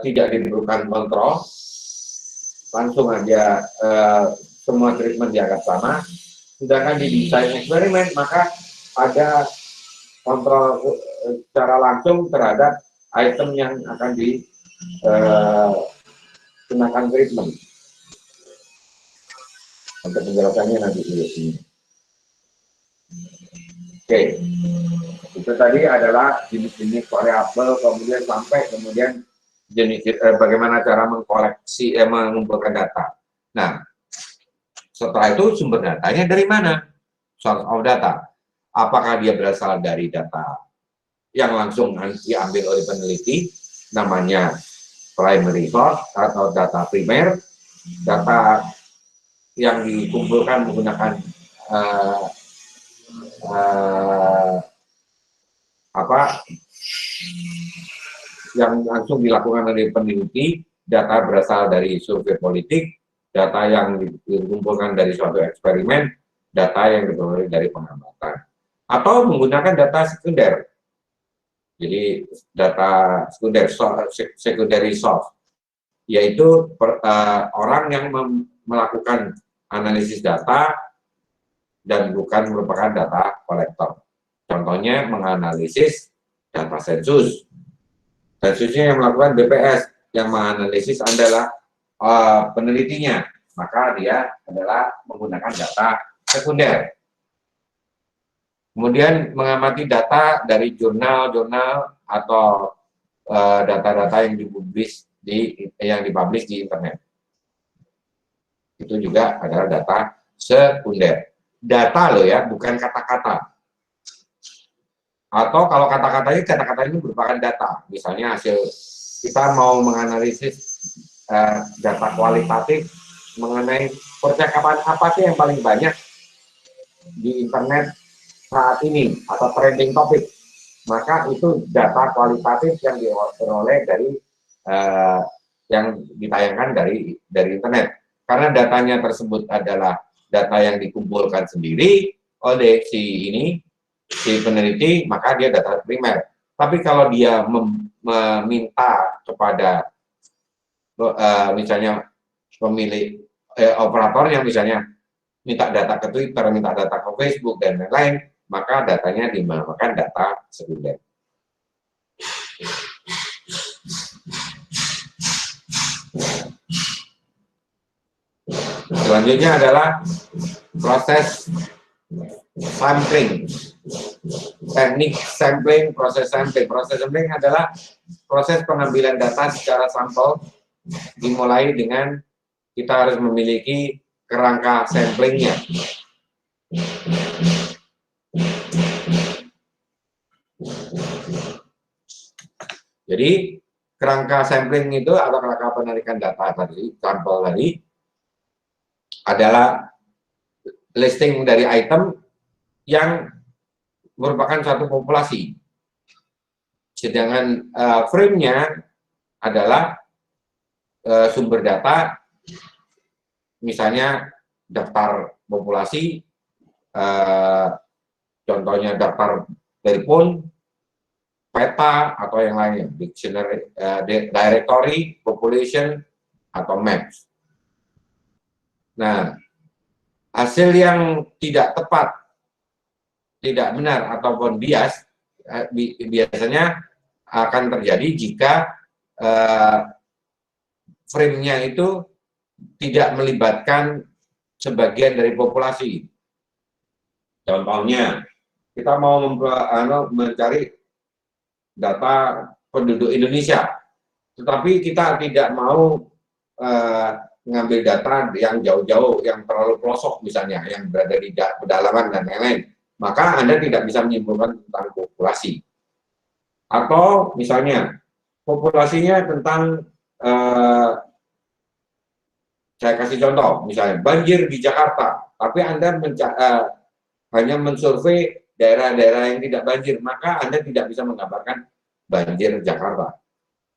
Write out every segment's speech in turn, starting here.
tidak diperlukan kontrol, langsung aja semua treatment dianggap sama. Sedangkan di desain eksperimen, maka ada kontrol secara langsung terhadap item yang akan dikenakan treatment. Untuk penjelasannya nanti di sini. Oke, itu tadi adalah jenis-jenis variabel, kemudian jenis bagaimana cara mengkoleksi, mengumpulkan data. Nah, setelah itu sumber datanya dari mana? Source of data. Apakah dia berasal dari data yang langsung diambil oleh peneliti, namanya primary source atau data primer, data yang dikumpulkan menggunakan yang langsung dilakukan oleh peneliti, data berasal dari survei politik, data yang dikumpulkan dari suatu eksperimen, data yang diperoleh dari pengamatan, atau menggunakan data sekunder. Jadi data sekunder, secondary source, yaitu orang yang melakukan analisis data dan bukan merupakan data kolektor. Contohnya menganalisis data sensus. Sensusnya yang melakukan BPS, yang menganalisis adalah penelitinya, maka dia adalah menggunakan data sekunder. Kemudian mengamati data dari jurnal-jurnal atau data-data yang dipublish di internet. Itu juga adalah data sekunder. Data loh ya, bukan kata-kata. Atau kalau kata-kata ini merupakan data. Misalnya hasil kita mau menganalisis data kualitatif mengenai percakapan apa sih yang paling banyak di internet saat ini atau trending topik, maka itu data kualitatif yang diperoleh dari yang ditayangkan dari internet. Karena datanya tersebut adalah data yang dikumpulkan sendiri oleh si peneliti, maka dia data primer. Tapi kalau dia meminta kepada misalnya pemilik operator yang misalnya minta data ke Twitter, minta data ke Facebook dan lain-lain, maka datanya dinamakan data sekunder. Selanjutnya adalah proses sampling. Teknik sampling, proses sampling. Proses sampling adalah proses pengambilan data secara sampel, dimulai dengan kita harus memiliki kerangka samplingnya. Jadi kerangka sampling itu atau kerangka penarikan data tadi, sampel tadi, adalah listing dari item yang merupakan satu populasi. Sedangkan frame-nya adalah sumber data, misalnya daftar populasi, contohnya daftar telepon, peta, atau yang lainnya, dictionary, directory, population, atau maps. Nah, hasil yang tidak tepat, tidak benar, ataupun bias, biasanya akan terjadi jika frame-nya itu tidak melibatkan sebagian dari populasi. Contohnya, kita mau mencari data penduduk Indonesia, tetapi kita tidak mau mengambil data yang jauh-jauh, yang terlalu pelosok misalnya, yang berada di pedalaman dan lain-lain, maka Anda tidak bisa menyimpulkan tentang populasi. Atau misalnya populasinya tentang saya kasih contoh, misalnya banjir di Jakarta, tapi Anda hanya mensurvei daerah-daerah yang tidak banjir, maka Anda tidak bisa menggambarkan banjir Jakarta.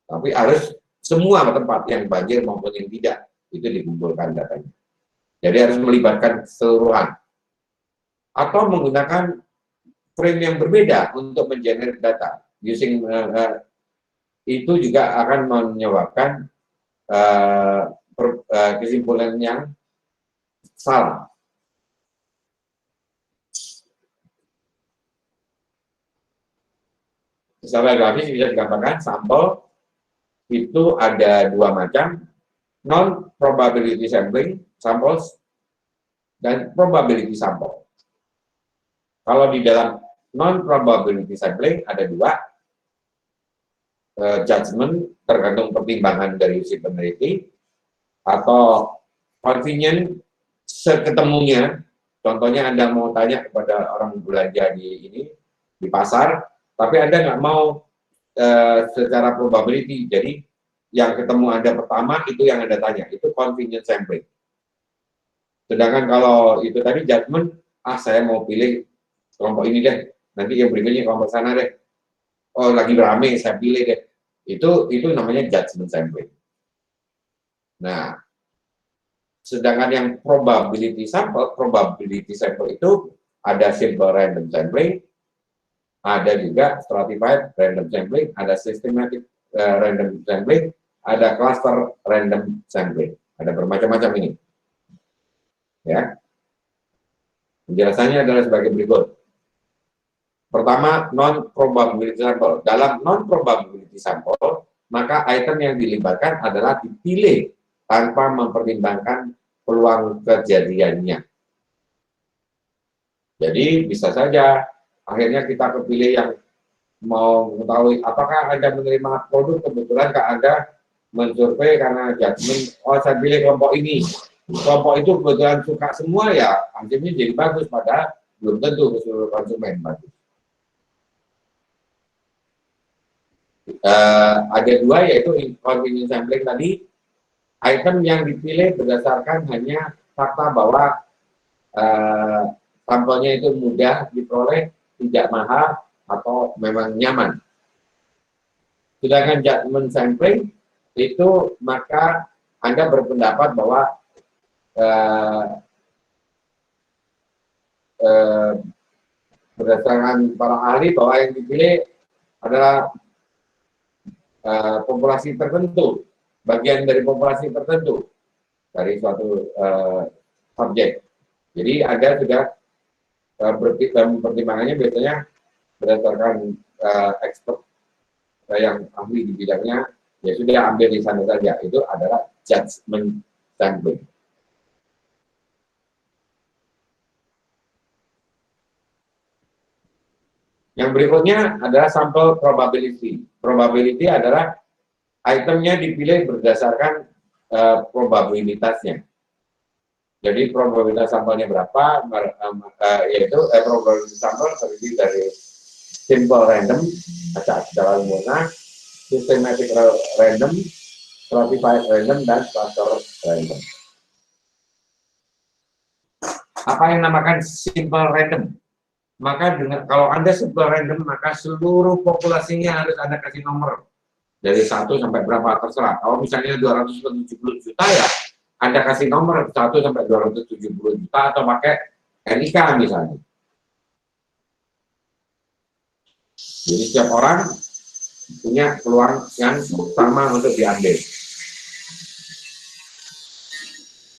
Tapi harus semua tempat yang banjir maupun yang tidak, itu dikumpulkan datanya. Jadi harus melibatkan keseluruhan. Atau menggunakan frame yang berbeda untuk mengenerate data, using itu juga akan menyebabkan kesimpulan yang salah. Secara grafis bisa digambarkan sampel itu ada dua macam, non probability sampling samples dan probability sample. Kalau di dalam non probability sampling ada dua, judgment tergantung pertimbangan dari si peneliti, atau convenient seketemunya. Contohnya Anda mau tanya kepada orang belanja di pasar, tapi Anda nggak mau secara probability. Jadi yang ketemu Anda pertama itu yang Anda tanya, itu convenient sampling. Sedangkan kalau itu tadi judgment, saya mau pilih kelompok ini deh, nanti yang berikutnya kelompok sana deh. Oh, lagi rame, saya pilih deh. Itu namanya judgment sampling. Nah, sedangkan yang probability sample itu ada simple random sampling, ada juga stratified random sampling, ada systematic random sampling, ada cluster random sampling. Ada bermacam-macam ini. Ya. Penjelasannya adalah sebagai berikut. Pertama, non-probability sample. Dalam non-probability sample, maka item yang dilibatkan adalah dipilih tanpa mempertimbangkan peluang kejadiannya. Jadi bisa saja akhirnya kita kepilih yang mau mengetahui apakah Anda menerima produk, kebetulan Kak Anda mensurvei karena judgment, oh saya pilih kelompok ini. Kelompok itu kebetulan suka semua, ya akhirnya jadi bagus, padahal belum tentu seluruh konsumen bagus. Ada dua, yaitu convenient sampling tadi, item yang dipilih berdasarkan hanya fakta bahwa sampelnya itu mudah diperoleh, tidak mahal, atau memang nyaman. Sedangkan judgment sampling itu maka Anda berpendapat bahwa berdasarkan para ahli bahwa yang dipilih adalah populasi tertentu, bagian dari populasi tertentu dari suatu subjek. Jadi Anda sudah pertimbangannya biasanya berdasarkan expert yang ahli di bidangnya, ya sudah ambil di sana saja. Itu adalah judgment sampling. Yang berikutnya adalah sampel probability. Probability adalah itemnya dipilih berdasarkan probabilitasnya. Jadi probabilitas sampelnya berapa, yaitu probabilitas sampel terdiri dari simple random, acak secara sempurna, systematic random, stratified random, dan cluster random. Apa yang dinamakan simple random? Maka kalau Anda simple random, maka seluruh populasinya harus Anda kasih nomor. Dari 1 sampai berapa, terserah. Kalau misalnya 270 juta, ya Anda kasih nomor 1 sampai 270 juta, atau pakai NIK misalnya. Jadi setiap orang punya peluang yang sama untuk diambil.